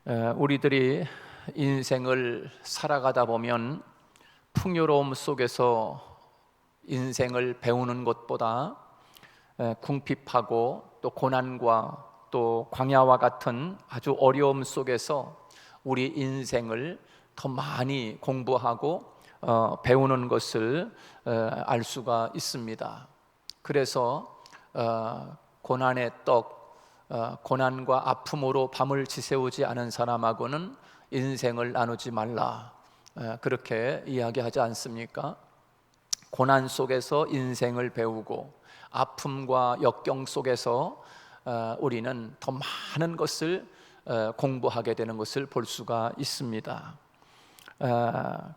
우리들이 인생을 살아가다 보면 풍요로움 속에서 인생을 배우는 것보다 궁핍하고 또 고난과 또 광야와 같은 아주 어려움 속에서 우리 인생을 더 많이 공부하고 배우는 것을 알 수가 있습니다. 그래서 고난의 떡, 고난과 아픔으로 밤을 지새우지 않은 사람하고는 인생을 나누지 말라, 그렇게 이야기하지 않습니까? 고난 속에서 인생을 배우고 아픔과 역경 속에서 우리는 더 많은 것을 공부하게 되는 것을 볼 수가 있습니다.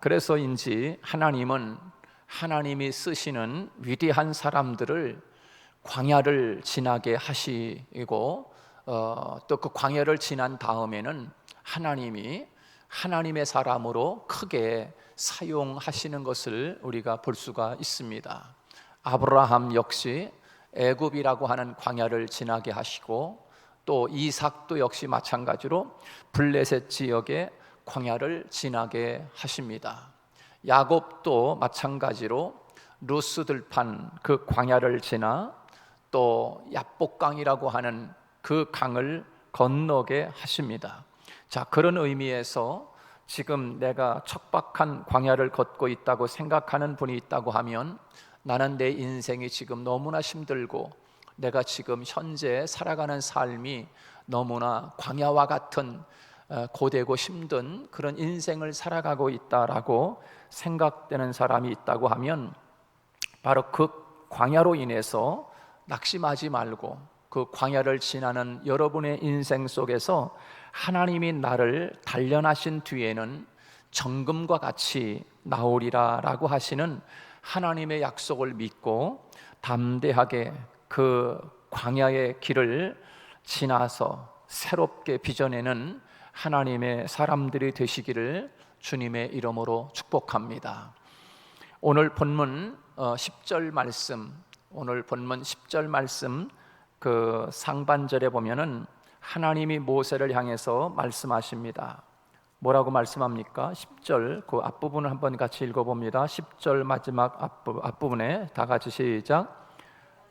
그래서인지 하나님은 하나님이 쓰시는 위대한 사람들을 광야를 지나게 하시고 또 그 광야를 지난 다음에는 하나님이 하나님의 사람으로 크게 사용하시는 것을 우리가 볼 수가 있습니다. 아브라함 역시 애굽이라고 하는 광야를 지나게 하시고 또 이삭도 역시 마찬가지로 블레셋 지역의 광야를 지나게 하십니다. 야곱도 마찬가지로 루스 들판 그 광야를 지나 또 야복강이라고 하는 그 강을 건너게 하십니다. 자, 그런 의미에서 지금 내가 척박한 광야를 걷고 있다고 생각하는 분이 있다고 하면, 나는 내 인생이 지금 너무나 힘들고 내가 지금 현재 살아가는 삶이 너무나 광야와 같은 고되고 힘든 그런 인생을 살아가고 있다라고 생각되는 사람이 있다고 하면, 바로 그 광야로 인해서 낙심하지 말고 그 광야를 지나는 여러분의 인생 속에서 하나님이 나를 단련하신 뒤에는 정금과 같이 나오리라 라고 하시는 하나님의 약속을 믿고 담대하게 그 광야의 길을 지나서 새롭게 빚어내는 하나님의 사람들이 되시기를 주님의 이름으로 축복합니다. 오늘 본문 10절 말씀, 오늘 본문 10절 말씀 그 상반절에 보면은 하나님이 모세를 향해서 말씀하십니다. 뭐라고 말씀합니까? 10절 그 앞부분을 한번 같이 읽어봅니다. 10절 마지막 앞부분에 다 같이 시작.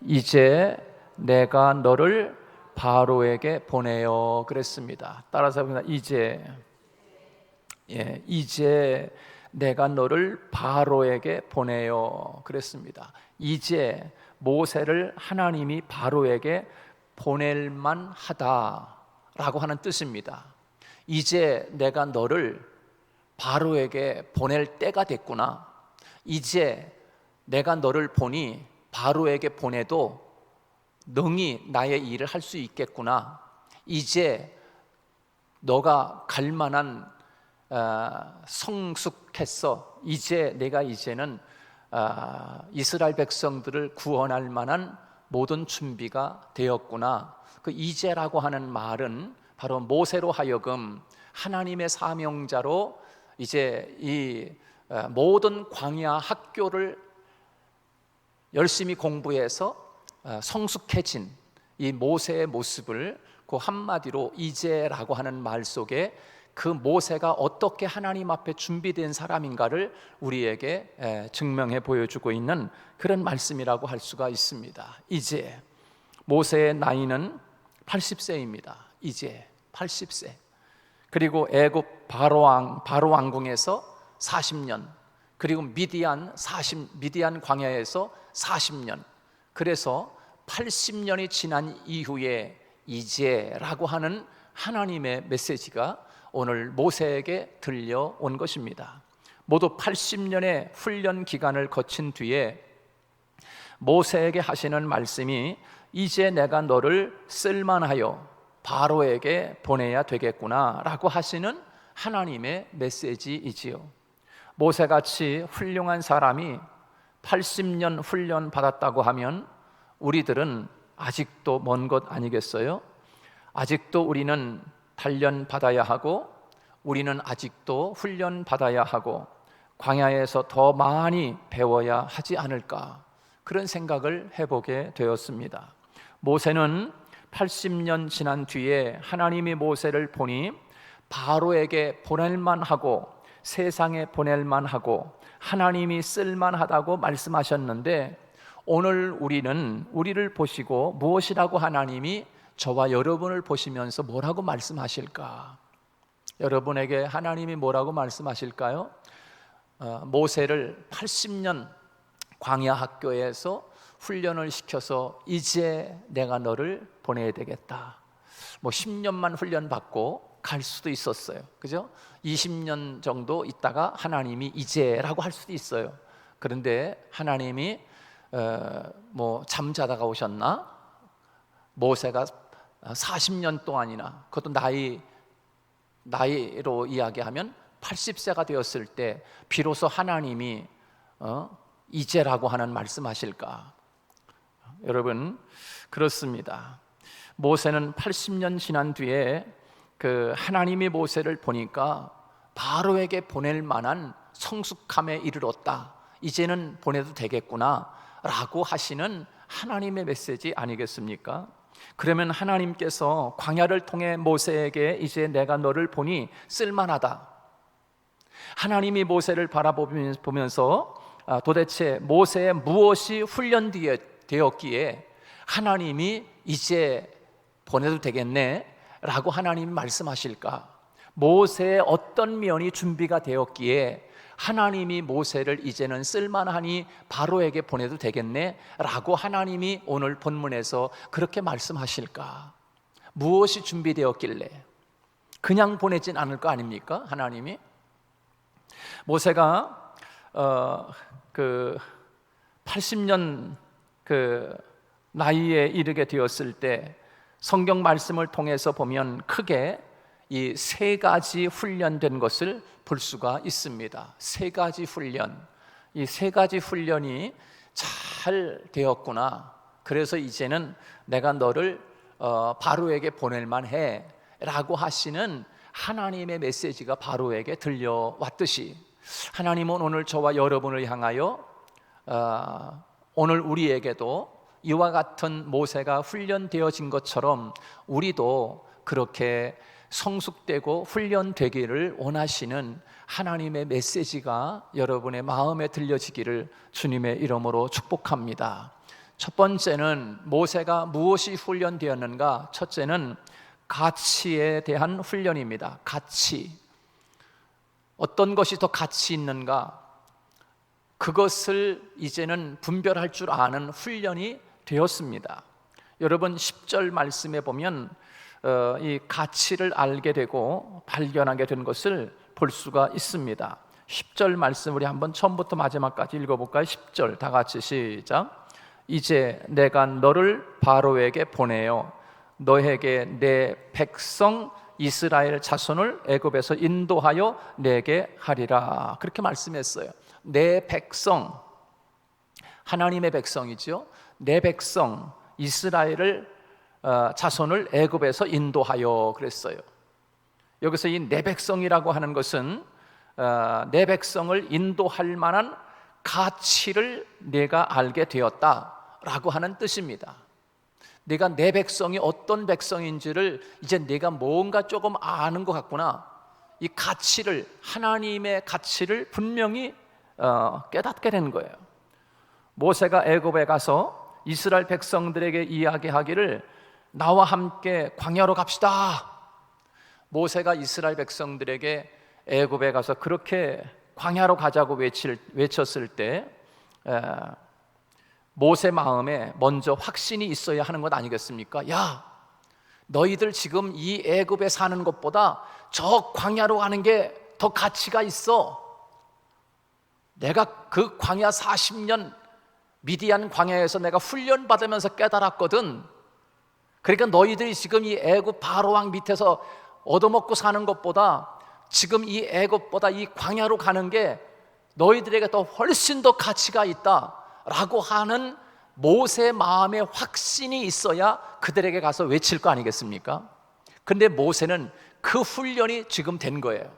이제 내가 너를 바로에게 보내요, 그랬습니다. 따라서 봅니다. 이제 내가 너를 바로에게 보내요, 그랬습니다. 이제 모세를 하나님이 바로에게 보낼만 하다라고 하는 뜻입니다. 이제 내가 너를 바로에게 보낼 때가 됐구나. 이제 내가 너를 보니 바로에게 보내도 능히 나의 일을 할 수 있겠구나. 이제 너가 갈 만한 성숙했어. 이제 내가 이제는 이스라엘 백성들을 구원할 만한 모든 준비가 되었구나. 그 이제라고 하는 말은 바로 모세로 하여금 하나님의 사명자로 이제 이 모든 광야 학교를 열심히 공부해서 성숙해진 이 모세의 모습을 그 한마디로 이제라고 하는 말 속에 그 모세가 어떻게 하나님 앞에 준비된 사람인가를 우리에게 증명해 보여주고 있는 그런 말씀이라고 할 수가 있습니다. 이제 모세의 나이는 80세입니다. 이제 80세. 그리고 애굽 바로 왕궁에서 40년, 그리고 미디안 광야에서 40년. 그래서 80년이 지난 이후에 이제라고 하는 하나님의 메시지가 오늘 모세에게 들려온 것입니다. 모두 80년의 훈련 기간을 거친 뒤에 모세에게 하시는 말씀이 이제 내가 너를 쓸만하여 바로에게 보내야 되겠구나 라고 하시는 하나님의 메시지이지요. 모세같이 훌륭한 사람이 80년 훈련 받았다고 하면 우리들은 아직도 먼 것 아니겠어요? 아직도 우리는 단련 받아야 하고, 우리는 아직도 훈련 받아야 하고, 광야에서 더 많이 배워야 하지 않을까, 그런 생각을 해보게 되었습니다. 모세는 80년 지난 뒤에 하나님이 모세를 보니 바로에게 보낼만 하고 세상에 보낼만 하고 하나님이 쓸만하다고 말씀하셨는데, 오늘 우리를 보시고 무엇이라고 하나님이 저와 여러분을 보시면서 뭐라고 말씀하실까? 여러분에게 하나님이 뭐라고 말씀하실까요? 모세를 80년 광야 학교에서 훈련을 시켜서 이제 내가 너를 보내야 되겠다. 10년만 훈련 받고 갈 수도 있었어요. 그죠? 20년 정도 있다가 하나님이 이제라고 할 수도 있어요. 그런데 하나님이 잠자다가 오셨나? 모세가 40년 동안이나, 그것도 나이로 이야기하면 80세가 되었을 때 비로소 하나님이 이제라고 하는 말씀하실까? 여러분, 그렇습니다. 모세는 80년 지난 뒤에 그 하나님이 모세를 보니까 바로에게 보낼 만한 성숙함에 이르렀다. 이제는 보내도 되겠구나 라고 하시는 하나님의 메시지 아니겠습니까? 그러면 하나님께서 광야를 통해 모세에게 이제 내가 너를 보니 쓸만하다. 하나님이 모세를 바라보면서 도대체 모세의 무엇이 훈련되었기에 하나님이 이제 보내도 되겠네 라고 하나님이 말씀하실까? 모세의 어떤 면이 준비가 되었기에 하나님이 모세를 이제는 쓸만하니 바로에게 보내도 되겠네 라고 하나님이 오늘 본문에서 그렇게 말씀하실까? 무엇이 준비되었길래 그냥 보내진 않을 거 아닙니까? 하나님이 모세가 80년 나이에 이르게 되었을 때 성경 말씀을 통해서 보면 크게 이 세 가지 훈련된 것을 볼 수가 있습니다. 세 가지 훈련, 이 세 가지 훈련이 잘 되었구나. 그래서 이제는 내가 너를 바로에게 보낼 만해 라고 하시는 하나님의 메시지가 바로에게 들려왔듯이, 하나님은 오늘 저와 여러분을 향하여 오늘 우리에게도 이와 같은 모세가 훈련되어진 것처럼 우리도 그렇게 성숙되고 훈련되기를 원하시는 하나님의 메시지가 여러분의 마음에 들려지기를 주님의 이름으로 축복합니다. 첫 번째는 모세가 무엇이 훈련되었는가? 첫째는 가치에 대한 훈련입니다. 가치. 어떤 것이 더 가치 있는가? 그것을 이제는 분별할 줄 아는 훈련이 되었습니다. 여러분 10절 말씀에 보면 이 가치를 알게 되고 발견하게 된 것을 볼 수가 있습니다. 10절 말씀 우리 한번 처음부터 마지막까지 읽어볼까요? 10절 다 같이 시작. 이제 내가 너를 바로에게 보내어 너에게 내 백성 이스라엘 자손을 애굽에서 인도하여 내게 하리라. 그렇게 말씀했어요. 내 백성, 하나님의 백성이죠. 내 백성 이스라엘을 자손을 애굽에서 인도하여 그랬어요. 여기서 이 내 백성이라고 하는 것은 내 백성을 인도할 만한 가치를 내가 알게 되었다라고 하는 뜻입니다. 내가 내 백성이 어떤 백성인지를 이제 내가 뭔가 조금 아는 것 같구나. 이 가치를, 하나님의 가치를 분명히 깨닫게 된 거예요. 모세가 애굽에 가서 이스라엘 백성들에게 이야기하기를 나와 함께 광야로 갑시다. 모세가 이스라엘 백성들에게 애굽에 가서 그렇게 광야로 가자고 외쳤을 때 모세 마음에 먼저 확신이 있어야 하는 것 아니겠습니까? 야, 너희들 지금 이 애굽에 사는 것보다 저 광야로 가는 게 더 가치가 있어. 내가 그 광야 40년 미디안 광야에서 내가 훈련받으면서 깨달았거든. 그러니까 너희들이 지금 이 애굽 바로왕 밑에서 얻어먹고 사는 것보다 지금 이 애굽보다 이 광야로 가는 게 너희들에게 더 훨씬 더 가치가 있다라고 하는 모세의 마음에 확신이 있어야 그들에게 가서 외칠 거 아니겠습니까? 근데 모세는 그 훈련이 지금 된 거예요.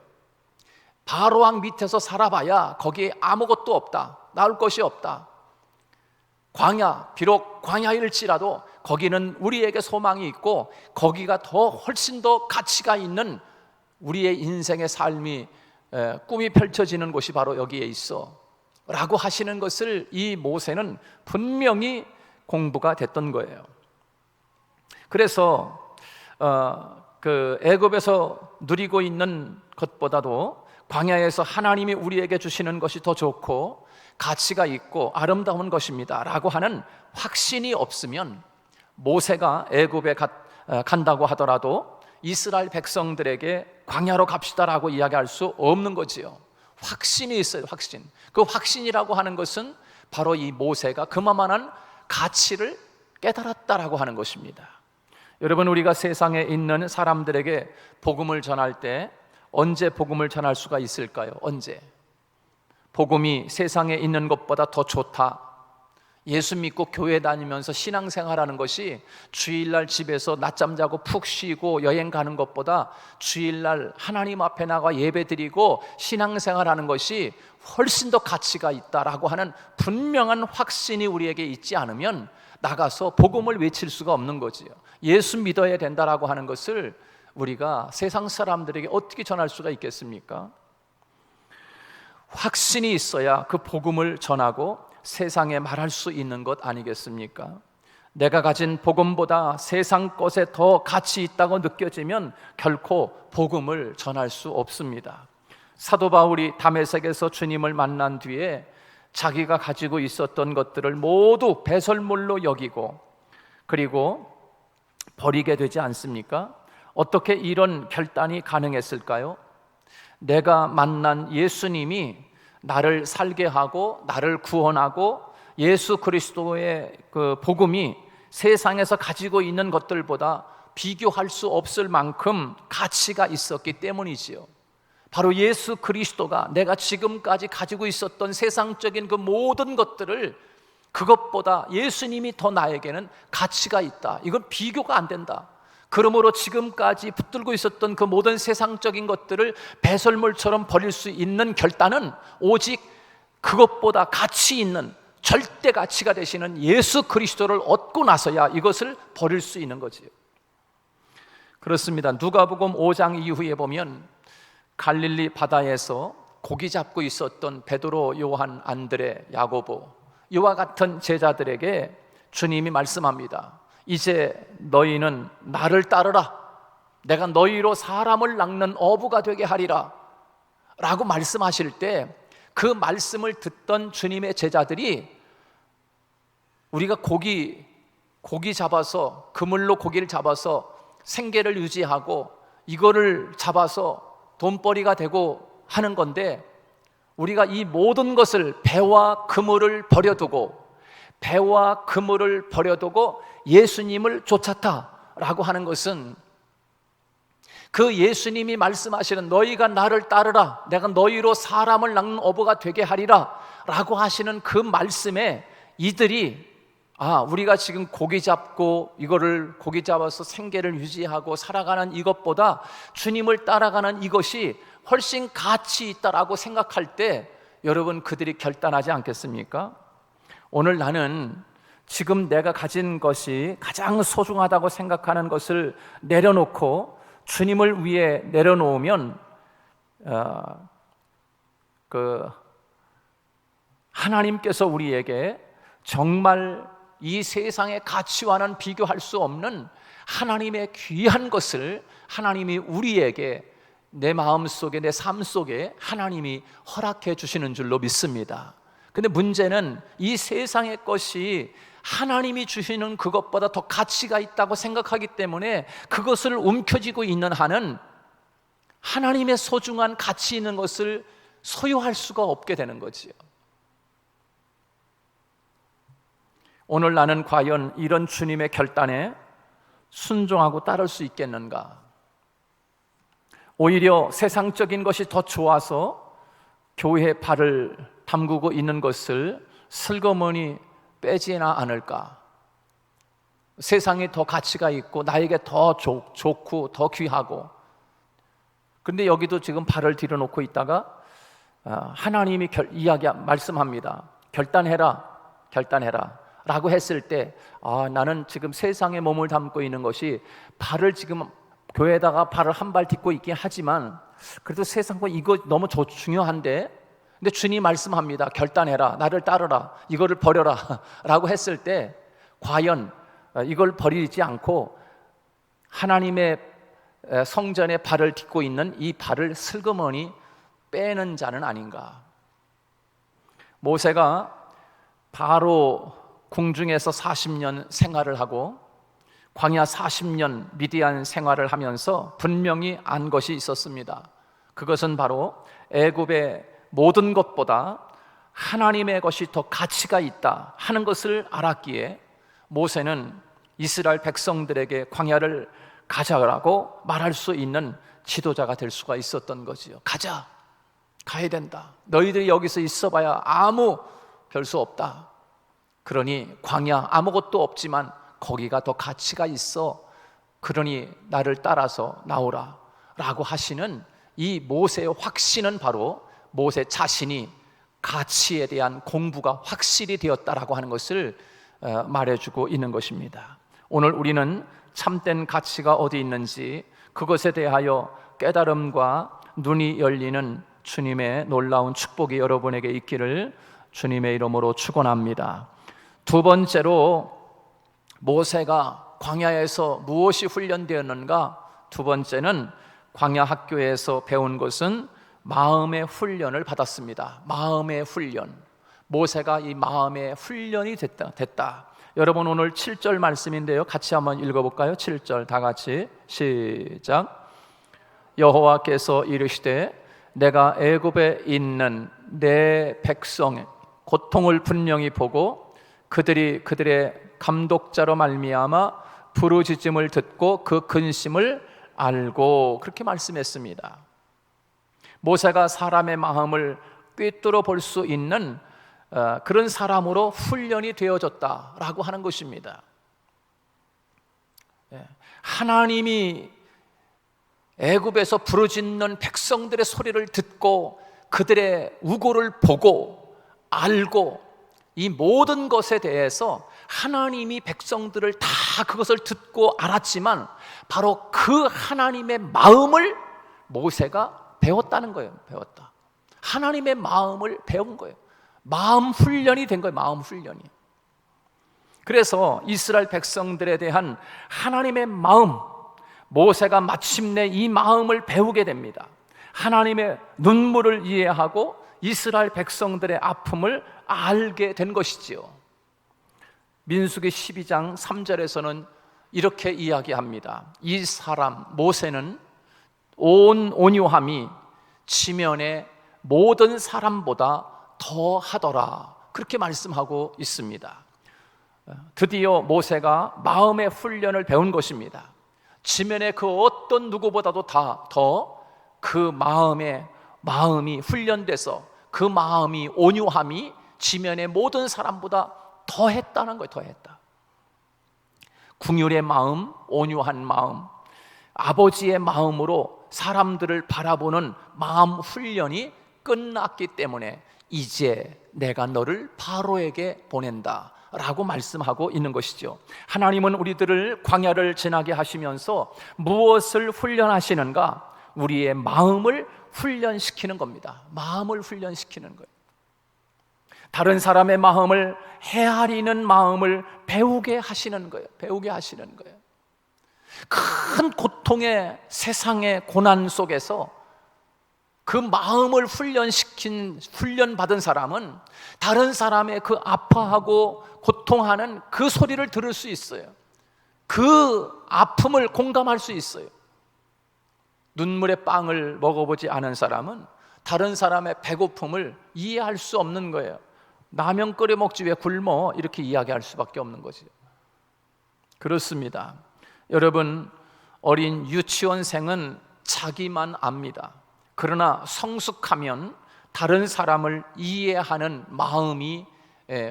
바로왕 밑에서 살아봐야 거기에 아무것도 없다. 나올 것이 없다. 광야, 비록 광야일지라도 거기는 우리에게 소망이 있고 거기가 더 훨씬 더 가치가 있는 우리의 인생의 삶이 꿈이 펼쳐지는 곳이 바로 여기에 있어 라고 하시는 것을 이 모세는 분명히 공부가 됐던 거예요. 그래서 그 애굽에서 누리고 있는 것보다도 광야에서 하나님이 우리에게 주시는 것이 더 좋고 가치가 있고 아름다운 것입니다 라고 하는 확신이 없으면 모세가 애굽에 간다고 하더라도 이스라엘 백성들에게 광야로 갑시다라고 이야기할 수 없는 거지요. 확신이 있어요. 확신. 그 확신이라고 하는 것은 바로 이 모세가 그만한 가치를 깨달았다라고 하는 것입니다. 여러분, 우리가 세상에 있는 사람들에게 복음을 전할 때 언제 복음을 전할 수가 있을까요? 언제? 복음이 세상에 있는 것보다 더 좋다, 예수 믿고 교회 다니면서 신앙생활하는 것이 주일날 집에서 낮잠 자고 푹 쉬고 여행 가는 것보다 주일날 하나님 앞에 나가 예배드리고 신앙생활하는 것이 훨씬 더 가치가 있다라고 하는 분명한 확신이 우리에게 있지 않으면 나가서 복음을 외칠 수가 없는 거지요. 예수 믿어야 된다라고 하는 것을 우리가 세상 사람들에게 어떻게 전할 수가 있겠습니까? 확신이 있어야 그 복음을 전하고 세상에 말할 수 있는 것 아니겠습니까? 내가 가진 복음보다 세상 것에 더 가치 있다고 느껴지면 결코 복음을 전할 수 없습니다. 사도 바울이 다메섹에서 주님을 만난 뒤에 자기가 가지고 있었던 것들을 모두 배설물로 여기고 그리고 버리게 되지 않습니까? 어떻게 이런 결단이 가능했을까요? 내가 만난 예수님이 나를 살게 하고 나를 구원하고 예수 그리스도의 그 복음이 세상에서 가지고 있는 것들보다 비교할 수 없을 만큼 가치가 있었기 때문이지요. 바로 예수 그리스도가 내가 지금까지 가지고 있었던 세상적인 그 모든 것들을 그것보다 예수님이 더 나에게는 가치가 있다. 이건 비교가 안 된다. 그러므로 지금까지 붙들고 있었던 그 모든 세상적인 것들을 배설물처럼 버릴 수 있는 결단은 오직 그것보다 가치 있는 절대 가치가 되시는 예수 그리스도를 얻고 나서야 이것을 버릴 수 있는 거지요. 그렇습니다. 누가복음 5장 이후에 보면 갈릴리 바다에서 고기 잡고 있었던 베드로, 요한, 안드레, 야고보 이와 같은 제자들에게 주님이 말씀합니다. 이제 너희는 나를 따르라. 내가 너희로 사람을 낚는 어부가 되게 하리라 라고 말씀하실 때 그 말씀을 듣던 주님의 제자들이 우리가 고기 잡아서 그물로 고기를 잡아서 생계를 유지하고 이거를 잡아서 돈벌이가 되고 하는 건데 우리가 이 모든 것을 배와 그물을 버려두고 예수님을 쫓았다라고 하는 것은 그 예수님이 말씀하시는 너희가 나를 따르라 내가 너희로 사람을 낚는 어부가 되게 하리라 라고 하시는 그 말씀에 이들이 우리가 지금 고기 잡고 이거를 고기 잡아서 생계를 유지하고 살아가는 이것보다 주님을 따라가는 이것이 훨씬 가치 있다라고 생각할 때 여러분 그들이 결단하지 않겠습니까? 오늘 나는 지금 내가 가진 것이 가장 소중하다고 생각하는 것을 내려놓고 주님을 위해 내려놓으면 하나님께서 우리에게 정말 이 세상의 가치와는 비교할 수 없는 하나님의 귀한 것을 하나님이 우리에게 내 마음속에 내 삶 속에 하나님이 허락해 주시는 줄로 믿습니다. 근데 문제는 이 세상의 것이 하나님이 주시는 그것보다 더 가치가 있다고 생각하기 때문에 그것을 움켜쥐고 있는 한은 하나님의 소중한 가치 있는 것을 소유할 수가 없게 되는 거지요. 오늘 나는 과연 이런 주님의 결단에 순종하고 따를 수 있겠는가? 오히려 세상적인 것이 더 좋아서 교회에 발을 담그고 있는 것을 슬그머니 빼지나 않을까? 세상이 더 가치가 있고 나에게 더 좋고 더 귀하고 근데 여기도 지금 발을 들여놓고 있다가 하나님이 말씀합니다. 결단해라 라고 했을 때 나는 지금 세상에 몸을 담고 있는 것이 발을 지금 교회에다가 발을 한 발 딛고 있긴 하지만 그래도 세상과 이거 너무 중요한데, 근데 주님 말씀합니다. 결단해라, 나를 따르라, 이거를 버려라 라고 했을 때 과연 이걸 버리지 않고 하나님의 성전에 발을 딛고 있는 이 발을 슬그머니 빼는 자는 아닌가. 모세가 바로 궁중에서 40년 생활을 하고 광야 40년 미디안 생활을 하면서 분명히 안 것이 있었습니다. 그것은 바로 애굽의 모든 것보다 하나님의 것이 더 가치가 있다 하는 것을 알았기에 모세는 이스라엘 백성들에게 광야를 가자라고 말할 수 있는 지도자가 될 수가 있었던 거지요. 가자, 가야 된다. 너희들이 여기서 있어봐야 아무 별수 없다. 그러니 광야 아무것도 없지만 거기가 더 가치가 있어. 그러니 나를 따라서 나오라 라고 하시는 이 모세의 확신은 바로 모세 자신이 가치에 대한 공부가 확실히 되었다라고 하는 것을 말해주고 있는 것입니다. 오늘 우리는 참된 가치가 어디 있는지 그것에 대하여 깨달음과 눈이 열리는 주님의 놀라운 축복이 여러분에게 있기를 주님의 이름으로 축원합니다. 두 번째로 모세가 광야에서 무엇이 훈련되었는가? 두 번째는 광야 학교에서 배운 것은 마음의 훈련을 받았습니다. 마음의 훈련. 모세가 이 마음의 훈련이 됐다. 여러분 오늘 7절 말씀인데요, 같이 한번 읽어볼까요? 7절 다 같이 시작. 여호와께서 이르시되 내가 애굽에 있는 내 백성의 고통을 분명히 보고 그들의 감독자로 말미암아 부르짖음을 듣고 그 근심을 알고, 그렇게 말씀했습니다. 모세가 사람의 마음을 꿰뚫어 볼 수 있는 그런 사람으로 훈련이 되어졌다라고 하는 것입니다. 하나님이 애굽에서 부르짖는 백성들의 소리를 듣고 그들의 우고를 보고 알고, 이 모든 것에 대해서 하나님이 백성들을 다 그것을 듣고 알았지만 바로 그 하나님의 마음을 모세가 배웠다는 거예요. 배웠다. 하나님의 마음을 배운 거예요. 마음 훈련이 된 거예요. 마음 훈련이. 그래서 이스라엘 백성들에 대한 하나님의 마음, 모세가 마침내 이 마음을 배우게 됩니다. 하나님의 눈물을 이해하고 이스라엘 백성들의 아픔을 알게 된 것이지요. 민수기 12장 3절에서는 이렇게 이야기합니다. 이 사람 모세는 온 온유함이 지면의 모든 사람보다 더 하더라, 그렇게 말씀하고 있습니다. 드디어 모세가 마음의 훈련을 배운 것입니다. 지면의 그 어떤 누구보다도 더 그 마음이 훈련돼서 그 마음이 온유함이 지면의 모든 사람보다 더 했다는 거예요. 더 했다. 궁율의 마음, 온유한 마음, 아버지의 마음으로 사람들을 바라보는 마음 훈련이 끝났기 때문에 이제 내가 너를 바로에게 보낸다 라고 말씀하고 있는 것이죠. 하나님은 우리들을 광야를 지나게 하시면서 무엇을 훈련하시는가? 우리의 마음을 훈련시키는 겁니다. 마음을 훈련시키는 거예요. 다른 사람의 마음을 헤아리는 마음을 배우게 하시는 거예요. 배우게 하시는 거예요. 큰 고통의 세상의 고난 속에서 그 마음을 훈련받은 사람은 다른 사람의 그 아파하고 고통하는 그 소리를 들을 수 있어요. 그 아픔을 공감할 수 있어요. 눈물의 빵을 먹어보지 않은 사람은 다른 사람의 배고픔을 이해할 수 없는 거예요. 라면 끓여 먹지 왜 굶어? 이렇게 이야기할 수밖에 없는 거지. 그렇습니다. 여러분, 어린 유치원생은 자기만 압니다. 그러나 성숙하면 다른 사람을 이해하는 마음이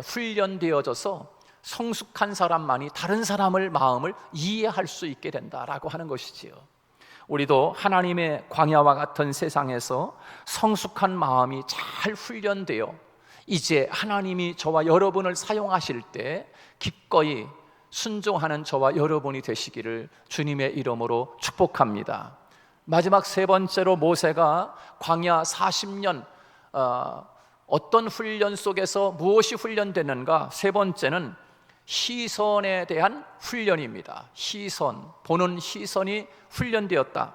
훈련되어져서 성숙한 사람만이 다른 사람의 마음을 이해할 수 있게 된다라고 하는 것이지요. 우리도 하나님의 광야와 같은 세상에서 성숙한 마음이 잘 훈련되어 이제 하나님이 저와 여러분을 사용하실 때 기꺼이 순종하는 저와 여러분이 되시기를 주님의 이름으로 축복합니다. 마지막 세 번째로 모세가 광야 40년 어떤 훈련 속에서 무엇이 훈련되는가? 세 번째는 시선에 대한 훈련입니다. 시선, 보는 시선이 훈련되었다.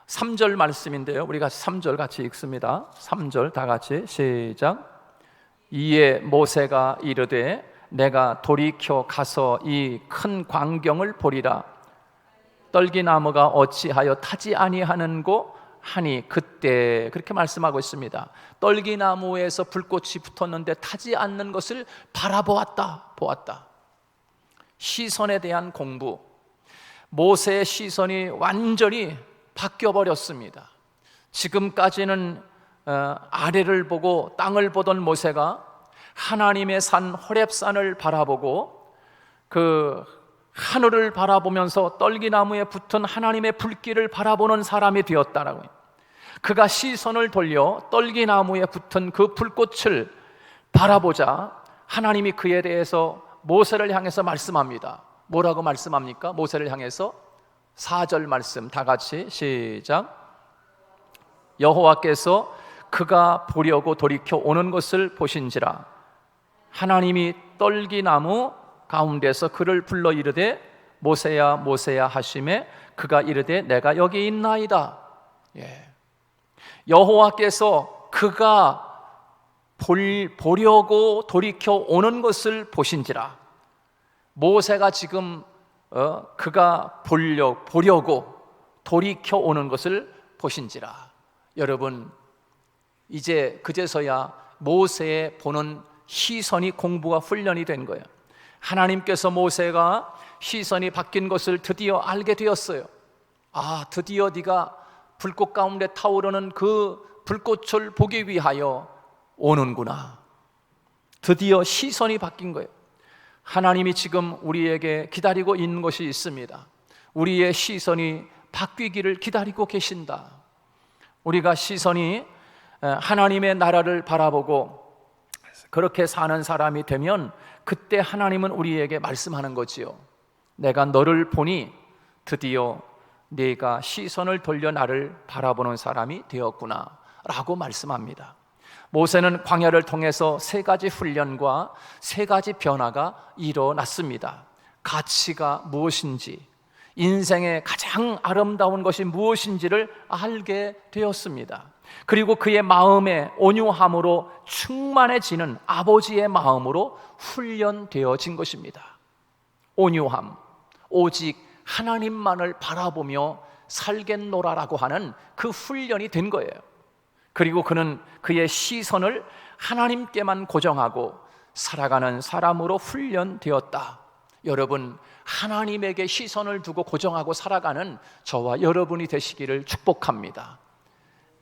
3절 말씀인데요, 우리가 3절 같이 읽습니다. 3절 다 같이 시작. 이에 모세가 이르되 내가 돌이켜 가서 이 큰 광경을 보리라. 떨기나무가 어찌하여 타지 아니하는고 하니 그때, 그렇게 말씀하고 있습니다. 떨기나무에서 불꽃이 붙었는데 타지 않는 것을 보았다. 시선에 대한 공부. 모세의 시선이 완전히 바뀌어 버렸습니다. 지금까지는 아래를 보고 땅을 보던 모세가 하나님의 산 호렙산을 바라보고 그 하늘을 바라보면서 떨기나무에 붙은 하나님의 불길을 바라보는 사람이 되었다라고 해요. 그가 시선을 돌려 떨기나무에 붙은 그 불꽃을 바라보자 하나님이 그에 대해서 모세를 향해서 말씀합니다. 뭐라고 말씀합니까? 모세를 향해서 4절 말씀 다 같이 시작. 여호와께서 그가 보려고 돌이켜 오는 것을 보신지라. 하나님이 떨기나무 가운데서 그를 불러 이르되 모세야 모세야 하시매 그가 이르되 내가 여기 있나이다. 여호와께서 그가 보려고 돌이켜 오는 것을 보신지라. 모세가 지금 그가 보려고 돌이켜 오는 것을 보신지라. 여러분, 이제 그제서야 모세의 보는 시선이 공부가 훈련이 된 거예요. 하나님께서 모세가 시선이 바뀐 것을 드디어 알게 되었어요. 드디어 네가 불꽃 가운데 타오르는 그 불꽃을 보기 위하여 오는구나. 드디어 시선이 바뀐 거예요. 하나님이 지금 우리에게 기다리고 있는 것이 있습니다. 우리의 시선이 바뀌기를 기다리고 계신다. 우리가 시선이 하나님의 나라를 바라보고 그렇게 사는 사람이 되면 그때 하나님은 우리에게 말씀하는 거지요. 내가 너를 보니 드디어 네가 시선을 돌려 나를 바라보는 사람이 되었구나 라고 말씀합니다. 모세는 광야를 통해서 3가지 훈련과 3가지 변화가 일어났습니다. 가치가 무엇인지, 인생의 가장 아름다운 것이 무엇인지를 알게 되었습니다. 그리고 그의 마음에 온유함으로 충만해지는 아버지의 마음으로 훈련되어진 것입니다. 온유함, 오직 하나님만을 바라보며 살겠노라라고 하는 그 훈련이 된 거예요. 그리고 그는 그의 시선을 하나님께만 고정하고 살아가는 사람으로 훈련되었다. 여러분, 하나님에게 시선을 두고 고정하고 살아가는 저와 여러분이 되시기를 축복합니다.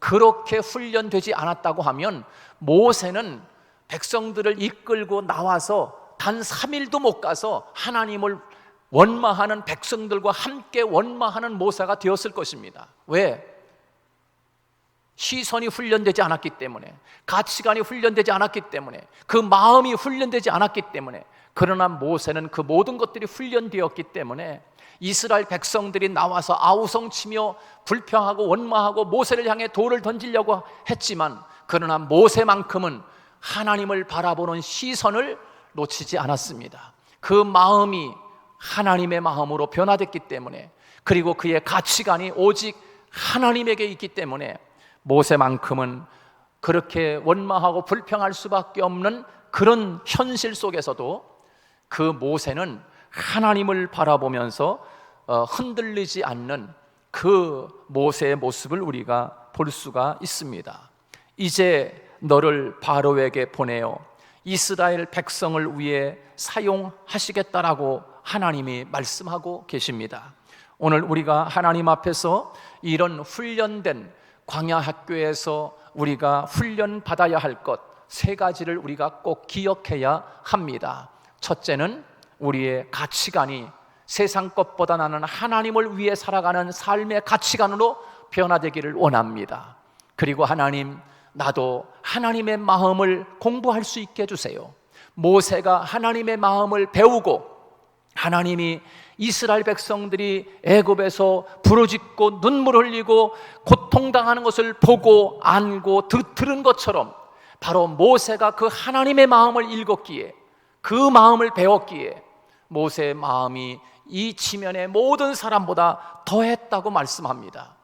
그렇게 훈련되지 않았다고 하면 모세는 백성들을 이끌고 나와서 단 3일도 못 가서 하나님을 원망하는 백성들과 함께 원망하는 모세가 되었을 것입니다. 왜? 시선이 훈련되지 않았기 때문에, 가치관이 훈련되지 않았기 때문에, 그 마음이 훈련되지 않았기 때문에. 그러나 모세는 그 모든 것들이 훈련되었기 때문에 이스라엘 백성들이 나와서 아우성치며 불평하고 원망하고 모세를 향해 돌을 던지려고 했지만, 그러나 모세만큼은 하나님을 바라보는 시선을 놓치지 않았습니다. 그 마음이 하나님의 마음으로 변화됐기 때문에, 그리고 그의 가치관이 오직 하나님에게 있기 때문에 모세만큼은 그렇게 원망하고 불평할 수밖에 없는 그런 현실 속에서도 그 모세는 하나님을 바라보면서 흔들리지 않는 그 모세의 모습을 우리가 볼 수가 있습니다. 이제 너를 바로에게 보내어 이스라엘 백성을 위해 사용하시겠다라고 하나님이 말씀하고 계십니다. 오늘 우리가 하나님 앞에서 이런 훈련된 광야 학교에서 우리가 훈련받아야 할 것 3가지를 우리가 꼭 기억해야 합니다. 첫째는 우리의 가치관이 세상 것보다 나는 하나님을 위해 살아가는 삶의 가치관으로 변화되기를 원합니다. 그리고 하나님, 나도 하나님의 마음을 공부할 수 있게 해주세요. 모세가 하나님의 마음을 배우고 하나님이 이스라엘 백성들이 애굽에서 부르짖고 눈물 흘리고 고통당하는 것을 보고 안고 들은 것처럼 바로 모세가 그 하나님의 마음을 읽었기에, 그 마음을 배웠기에 모세의 마음이 이 지면의 모든 사람보다 더했다고 말씀합니다.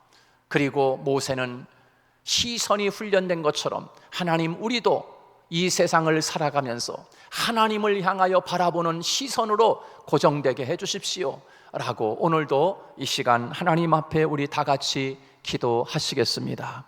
그리고 모세는 시선이 훈련된 것처럼 하나님, 우리도 이 세상을 살아가면서 하나님을 향하여 바라보는 시선으로 고정되게 해주십시오 라고 오늘도 이 시간 하나님 앞에 우리 다 같이 기도하시겠습니다.